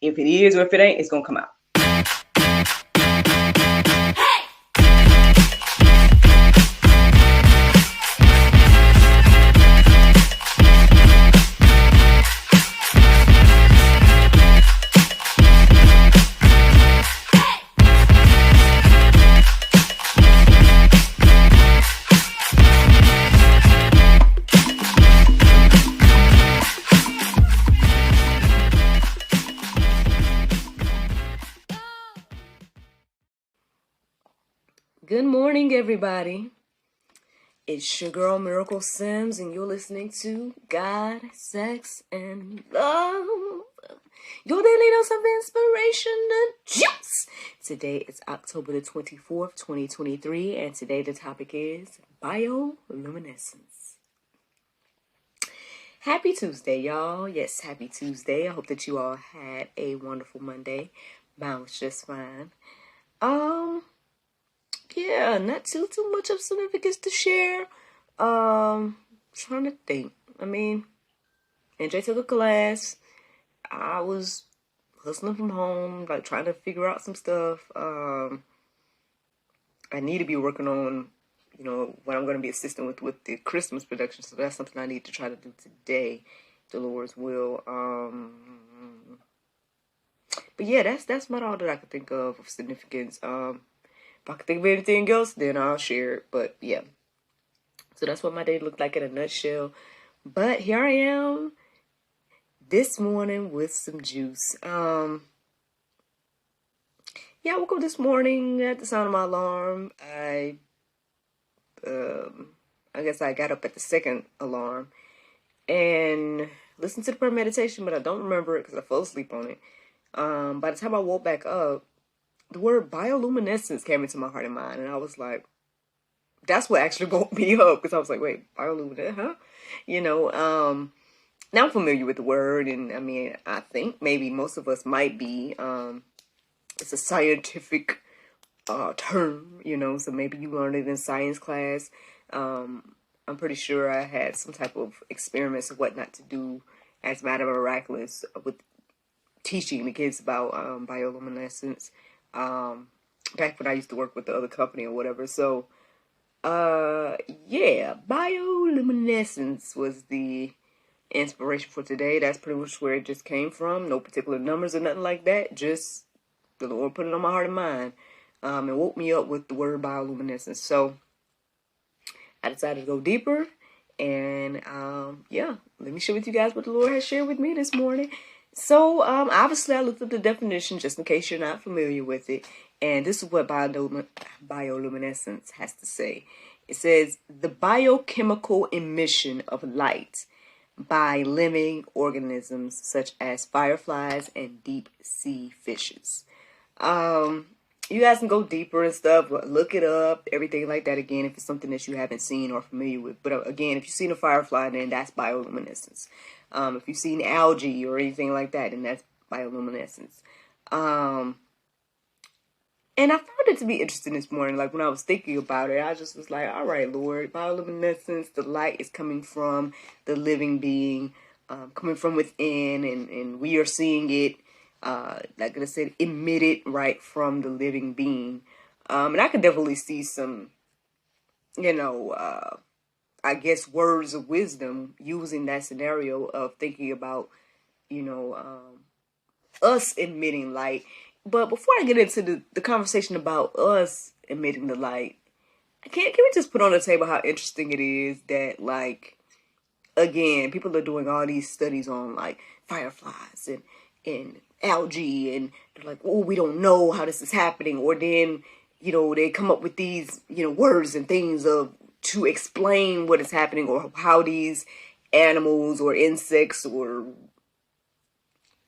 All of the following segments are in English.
If it is or if it ain't, it's going to come out. Good morning, everybody. It's your girl, Miracle Sims, and you're listening to God, Sex, and Love. Your daily dose of inspiration and juice. Today is October the 24th, 2023, and today the topic is Bioluminescence. Happy Tuesday, y'all. Yes, happy Tuesday. I hope that you all had a wonderful Monday. Mine was just fine. Yeah, not too much of significance to share. Trying to think. I mean, NJ took a class. I was hustling from home, like trying to figure out some stuff. I need to be working on, what I'm going to be assisting with the Christmas production. So that's something I need to try to do today, the Lord's will. But yeah, that's about all that I could think of significance. If I can think of anything else, then I'll share it. But yeah. So that's what my day looked like in a nutshell. But here I am this morning with some juice. Yeah, I woke up this morning at the sound of my alarm. I guess I got up at the second alarm and listened to the prayer meditation, but I don't remember it because I fell asleep on it. By the time I woke back up, the word bioluminescence came into my heart and mind, and I was like, that's what actually woke me up, because I was like, wait, bioluminescence, huh? Now I'm familiar with the word, and I mean, I think maybe most of us might be. It's a scientific term, so maybe you learned it in science class. I'm pretty sure I had some type of experiments of what not to do as Madame Miraculous with teaching the kids about bioluminescence. Back when I used to work with the other company or whatever. So, yeah, bioluminescence was the inspiration for today. That's pretty much where it just came from. No particular numbers or nothing like that. Just the Lord put it on my heart and mind, and woke me up with the word bioluminescence. So I decided to go deeper, and yeah, let me share with you guys what the Lord has shared with me this morning. So, obviously I looked up the definition just in case you're not familiar with it. And this is what bioluminescence has to say. It says, the biochemical emission of light by living organisms such as fireflies and deep sea fishes. You guys can go deeper and stuff, look it up, everything like that again, if it's something that you haven't seen or familiar with. But again, if you've seen a firefly, then that's bioluminescence. If you've seen algae or anything like that, then that's bioluminescence. And I found it to be interesting this morning. Like when I was thinking about it, I just was like, all right, Lord, bioluminescence, the light is coming from the living being, coming from within, and we are seeing it, like I said, emitted right from the living being. And I could definitely see some, I guess words of wisdom using that scenario of thinking about, us emitting light. But before I get into the conversation about us emitting the light, can we just put on the table how interesting it is that, like, again, people are doing all these studies on like fireflies and algae, and they're like, oh, we don't know how this is happening. Or then, they come up with these, words and things to explain what is happening, or how these animals or insects or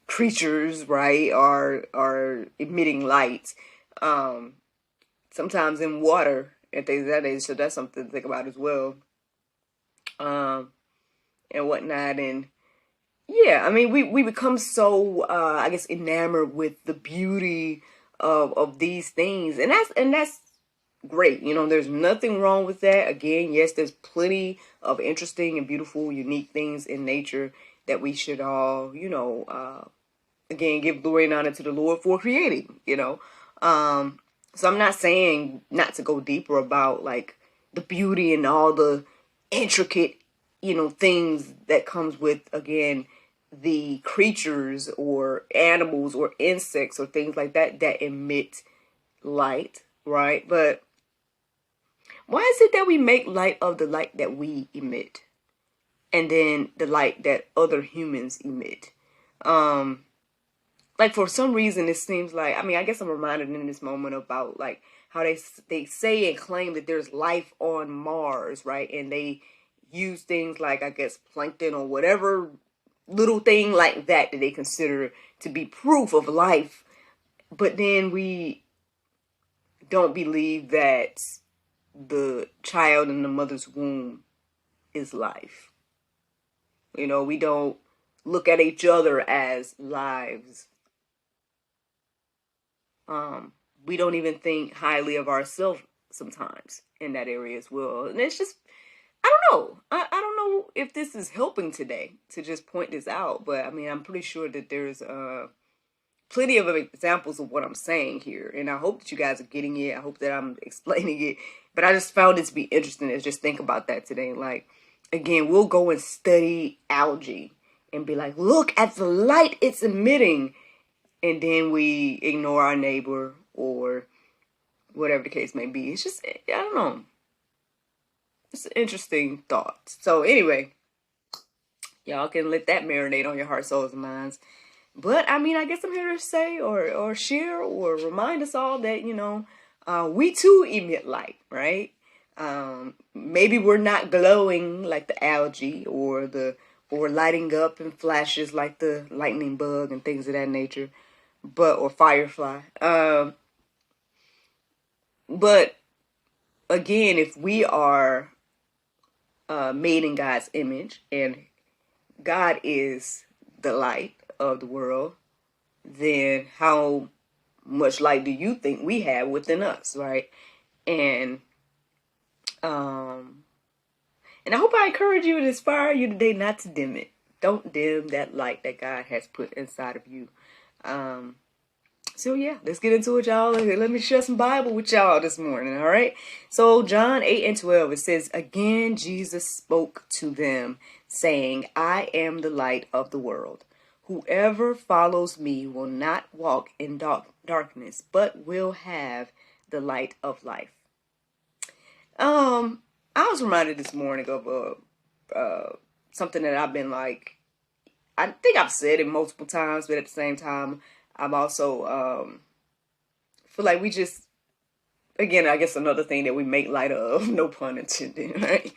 creatures, right, are emitting light. Sometimes in water and things like that. So that's something to think about as well. And whatnot. And yeah, I mean, we become so I guess enamored with the beauty of these things, and that's great. There's nothing wrong with that. Again, yes, there's plenty of interesting and beautiful, unique things in nature that we should all, again, give glory and honor to the Lord for creating, So I'm not saying not to go deeper about like the beauty and all the intricate, things that comes with, again, the creatures or animals or insects or things like that that emit light, right? But why is it that we make light of the light that we emit and then the light that other humans emit? Like for some reason it seems like, I guess I'm reminded in this moment about like how they say and claim that there's life on Mars, right? And they use things like, I guess, plankton or whatever little thing like that they consider to be proof of life. But then we don't believe that the child in the mother's womb is life. We don't look at each other as lives. We don't even think highly of ourselves sometimes in that area as well. And it's just, I don't know. I don't know if this is helping today to just point this out. But I'm pretty sure that there's plenty of examples of what I'm saying here. And I hope that you guys are getting it. I hope that I'm explaining it. But I just found it to be interesting to just think about that today. Like, again, we'll go and study algae and be like, look at the light it's emitting. And then we ignore our neighbor or whatever the case may be. It's just, I don't know. It's an interesting thought. So anyway, y'all can let that marinate on your heart, souls, and minds. But I guess I'm here to say or share or remind us all that, we too emit light, right? Maybe we're not glowing like the algae or lighting up in flashes like the lightning bug and things of that nature, or firefly. But again, if we are made in God's image and God is the light of the world, then how much light do you think we have within us, right? And I hope I encourage you and inspire you today not to dim it. Don't dim that light that God has put inside of you. So yeah, let's get into it, y'all. Let me share some Bible with y'all this morning, all right? So John 8:12, it says, again, Jesus spoke to them, saying, I am the light of the world. Whoever follows me will not walk in darkness, but will have the light of life. I was reminded this morning of something that I've been like, I think I've said it multiple times, but at the same time, I'm also feel like we just, again, I guess another thing that we make light of, no pun intended, right?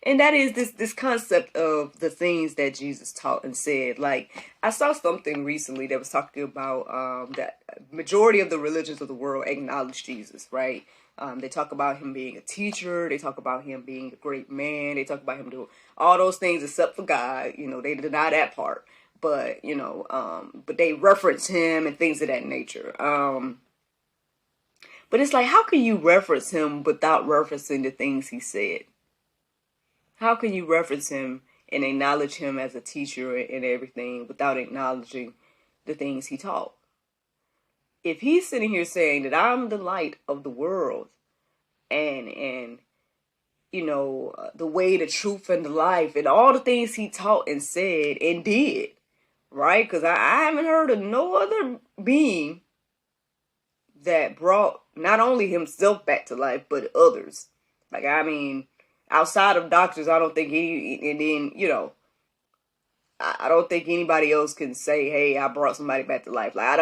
And that is this concept of the things that Jesus taught and said. Like, I saw something recently that was talking about that majority of the religions of the world acknowledge Jesus, right? They talk about him being a teacher. They talk about him being a great man. They talk about him doing all those things except for God. They deny that part. But, but they reference him and things of that nature. But it's like, how can you reference him without referencing the things he said? How can you reference him and acknowledge him as a teacher and everything without acknowledging the things he taught? If he's sitting here saying that I'm the light of the world and the way, the truth, and the life, and all the things he taught and said and did, right? Because I haven't heard of no other being that brought not only himself back to life, but others. Like, outside of doctors, I don't think I don't think anybody else can say, hey, I brought somebody back to life. Like, I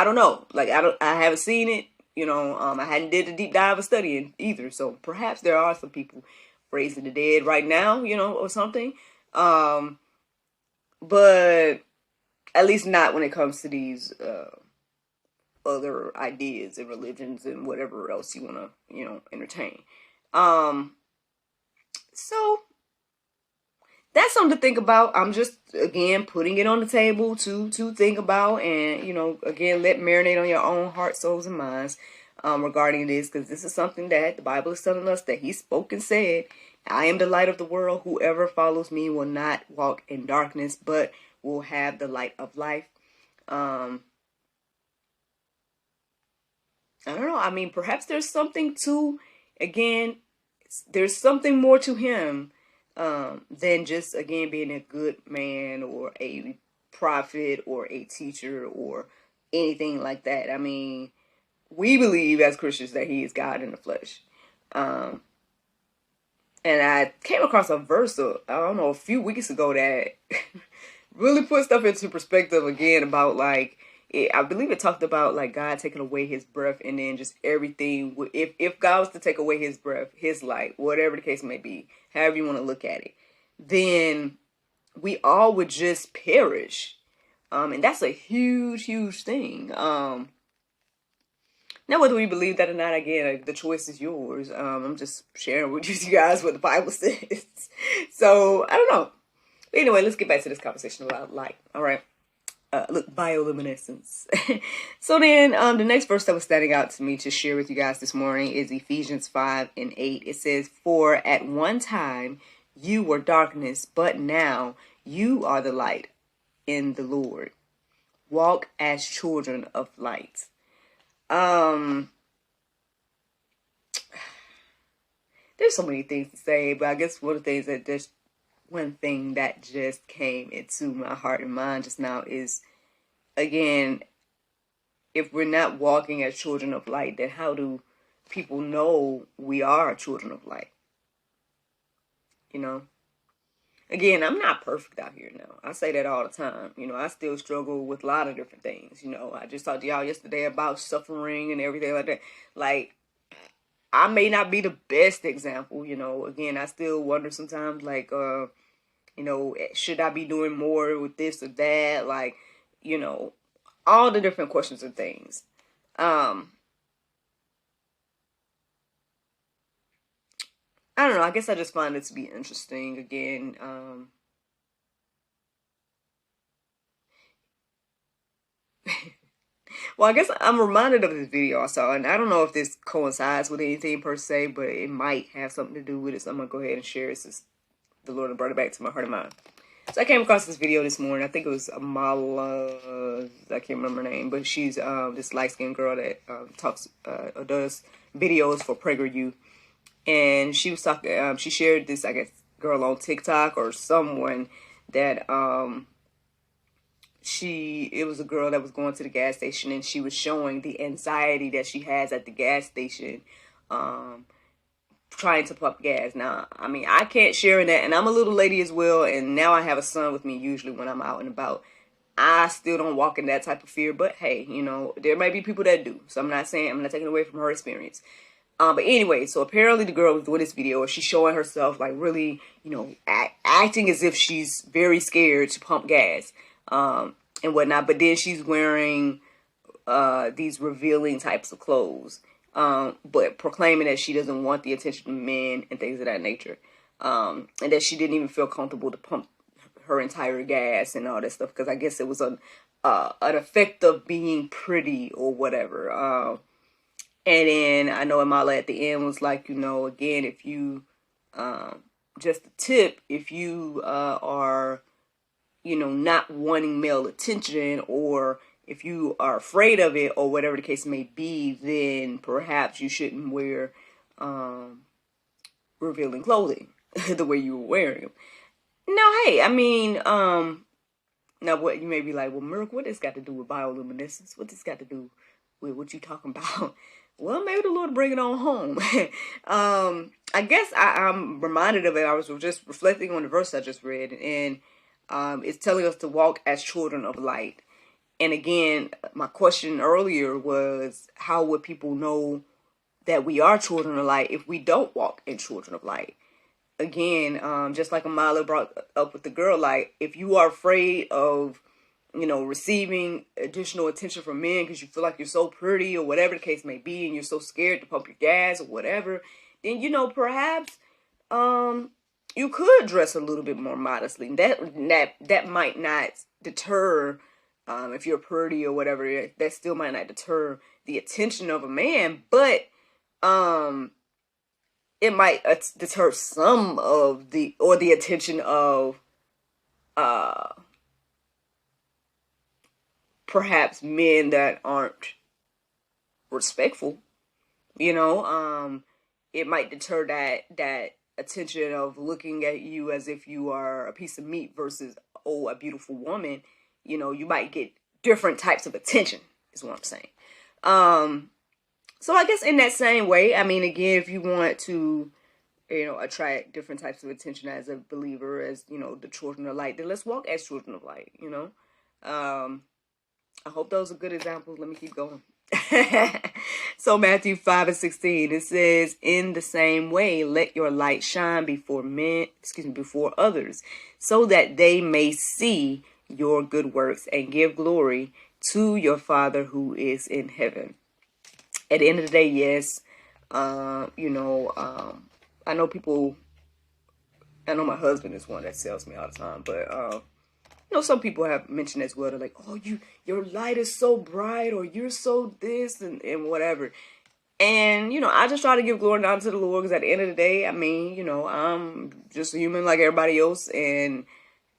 don't know. Like, I haven't seen it, I hadn't did a deep dive of studying either. So perhaps there are some people raising the dead right now, or something. But at least not when it comes to these, other ideas and religions and whatever else you want to, entertain. So that's something to think about. I'm just, again, putting it on the table to think about and, again, let marinate on your own heart, souls, and minds regarding this, because this is something that the Bible is telling us that he spoke and said, I am the light of the world. Whoever follows me will not walk in darkness, but will have the light of life. I don't know. I mean, perhaps there's something to, again, there's something more to him than just, again, being a good man or a prophet or a teacher or anything like that. I mean, we believe as Christians that he is God in the flesh. And I came across a verse, I don't know, a few weeks ago that really put stuff into perspective again about, like, I believe it talked about, like, God taking away his breath, and then just everything. If God was to take away his breath, his light, whatever the case may be, however you want to look at it, then we all would just perish. And that's a huge, huge thing. Now, whether we believe that or not, again, the choice is yours. I'm just sharing with you guys what the Bible says. So, I don't know. But anyway, let's get back to this conversation about light. All right. Look, bioluminescence. So then, the next verse that was standing out to me to share with you guys this morning is Ephesians 5:8. It says, "For at one time you were darkness, but now you are the light in the Lord. Walk as children of light." There's so many things to say, but I guess one thing that just came into my heart and mind just now is, again, if we're not walking as children of light, then how do people know we are children of light? You know? Again, I'm not perfect out here now. I say that all the time. You know, I still struggle with a lot of different things. You know, I just talked to y'all yesterday about suffering and everything like that. Like, I may not be the best example, you know. Again, I still wonder sometimes, like, you know, should I be doing more with this or that? Like, you know, all the different questions and things. I don't know. I guess I just find it to be interesting. Again, well, I guess I'm reminded of this video I saw, and I don't know if this coincides with anything per se, but it might have something to do with it. So I'm gonna go ahead and share it since the Lord brought it back to my heart and mind. So I came across this video this morning. I think it was Amala, I can't remember her name, but she's this light-skinned girl that talks or does videos for PragerU. And she was talking, she shared this, I guess, girl on TikTok or someone that it was a girl that was going to the gas station, and she was showing the anxiety that she has at the gas station trying to pump gas. Now, I mean, I can't share in that, and I'm a little lady as well, and now I have a son with me usually when I'm out and about. I still don't walk in that type of fear, but hey, you know, there may be people that do. So I'm not taking away from her experience. But anyway, so apparently the girl was doing this video, she's showing herself, like, really, you know, acting as if she's very scared to pump gas and whatnot. But then she's wearing these revealing types of clothes, but proclaiming that she doesn't want the attention of men and things of that nature, and that she didn't even feel comfortable to pump her entire gas and all that stuff, because I guess it was an effect of being pretty or whatever. And then I know Amala at the end was like, you know, again, if you, just a tip, if you are, you know, not wanting male attention, or if you are afraid of it, or whatever the case may be, then perhaps you shouldn't wear revealing clothing the way you were wearing them. Now, hey, I mean, now what you may be like, well, Miracle, what this got to do with bioluminescence? What this got to do with what you talking about? Well, maybe the Lord bring it on home. I guess I'm reminded of it. I was just reflecting on the verse I just read, and it's telling us to walk as children of light. And again, my question earlier was, how would people know that we are children of light if we don't walk in children of light? Again, just like Amala brought up with the girl, like, if you are afraid of, you know, receiving additional attention from men because you feel like you're so pretty or whatever the case may be, and you're so scared to pump your gas or whatever, then, you know, perhaps you could dress a little bit more modestly. That might not deter, if you're pretty or whatever, that still might not deter the attention of a man, but it might deter some of the attention of perhaps men that aren't respectful, it might deter that attention of looking at you as if you are a piece of meat versus, oh, a beautiful woman. You might get different types of attention, is what I'm saying. So I guess in that same way, I mean, again, if you want to, attract different types of attention as a believer, as, the children of light, then let's walk as children of light, I hope those are good examples. Let me keep going. So Matthew 5:16, it says, in the same way, let your light shine before others, so that they may see your good works and give glory to your Father who is in heaven. At the end of the day, yes, I know my husband is one that tells me all the time, but some people have mentioned as well, they're like, oh, your light is so bright, or you're so this and whatever. And, I just try to give glory and honor to the Lord, because at the end of the day, I mean, I'm just a human like everybody else. And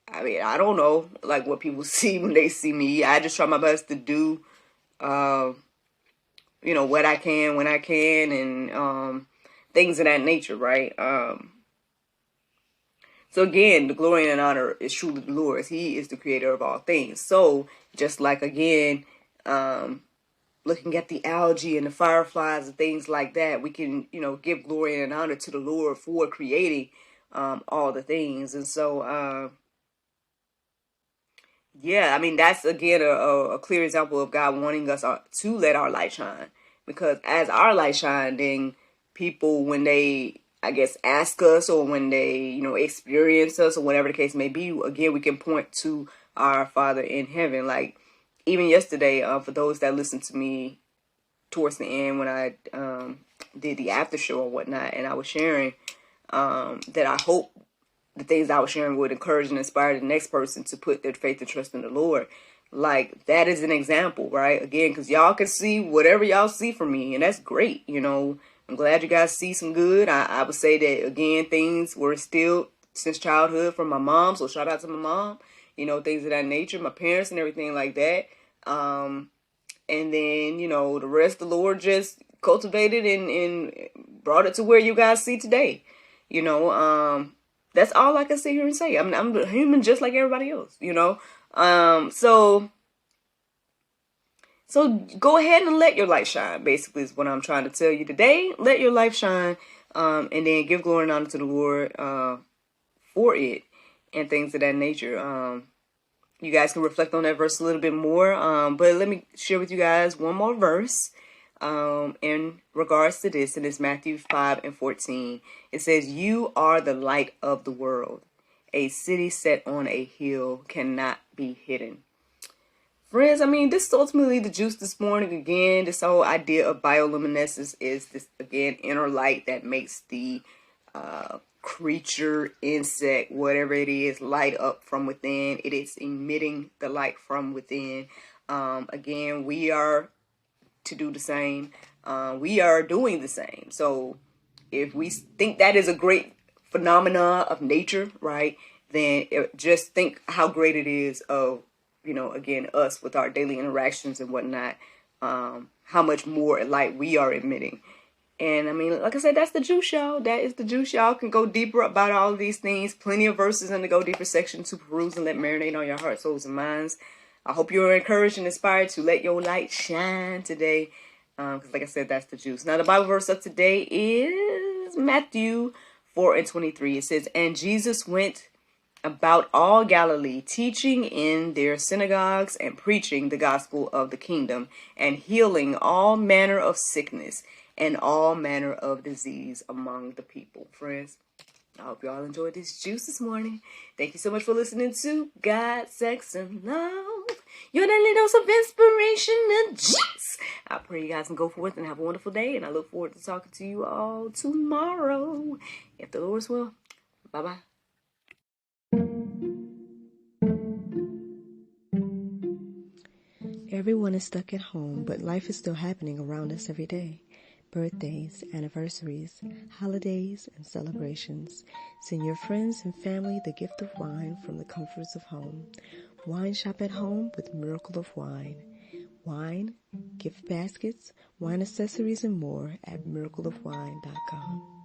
I mean, I don't know, like, what people see when they see me. I just try my best to do, what I can, when I can, and things of that nature, right? So again, the glory and honor is truly the Lord's. He is the creator of all things. So just like, again, looking at the algae and the fireflies and things like that, we can, give glory and honor to the Lord for creating all the things. And so, yeah, I mean, that's, again, a clear example of God wanting us to let our light shine. Because as our light shine, then people, when they, I guess, ask us, or when they, experience us, or whatever the case may be, again, we can point to our Father in heaven. Like, even yesterday, for those that listened to me towards the end when I did the after show and whatnot, and I was sharing that I hope the things I was sharing would encourage and inspire the next person to put their faith and trust in the Lord. Like, that is an example, right? Again, because y'all can see whatever y'all see from me, and that's great, I'm glad you guys see some good. I would say that, again, things were instilled since childhood from my mom, so shout out to my mom, things of that nature, my parents and everything like that. And then, the rest the Lord just cultivated and brought it to where you guys see today. That's all I can sit here and say. I'm a human just like everybody else, So go ahead and let your light shine, basically, is what I'm trying to tell you today. Let your light shine, and then give glory and honor to the Lord for it and things of that nature. You guys can reflect on that verse a little bit more, but let me share with you guys one more verse in regards to this, and it's Matthew 5:14. It says, you are the light of the world. A city set on a hill cannot be hidden. Friends, I mean, this is ultimately the juice this morning. Again, this whole idea of bioluminescence is this, again, inner light that makes the creature, insect, whatever it is, light up from within. It is emitting the light from within. Again, we are to do the same. We are doing the same. So if we think that is a great phenomena of nature, right, then just think how great it is of, again, us with our daily interactions and whatnot, how much more light we are emitting. And I mean, like I said, that's the juice, y'all. That is the juice. Y'all can go deeper about all of these things. Plenty of verses in the Go Deeper section to peruse and let marinate on your heart, souls, and minds. I hope you're encouraged and inspired to let your light shine today. Because like I said, that's the juice. Now, the Bible verse of today is Matthew 4:23. It says, and Jesus went about all Galilee, teaching in their synagogues and preaching the gospel of the kingdom and healing all manner of sickness and all manner of disease among the people. Friends, I hope y'all enjoyed this juice this morning. Thank you so much for listening to God, Sex, and Love, your daily dose of inspiration and juice. I pray you guys can go forth and have a wonderful day, and I look forward to talking to you all tomorrow, if the Lord's will. Bye-bye. Everyone is stuck at home, but life is still happening around us every day. Birthdays, anniversaries, holidays, and celebrations. Send your friends and family the gift of wine from the comforts of home. Wine shop at home with Miracle of Wine. Wine, gift baskets, wine accessories, and more at miracleofwine.com.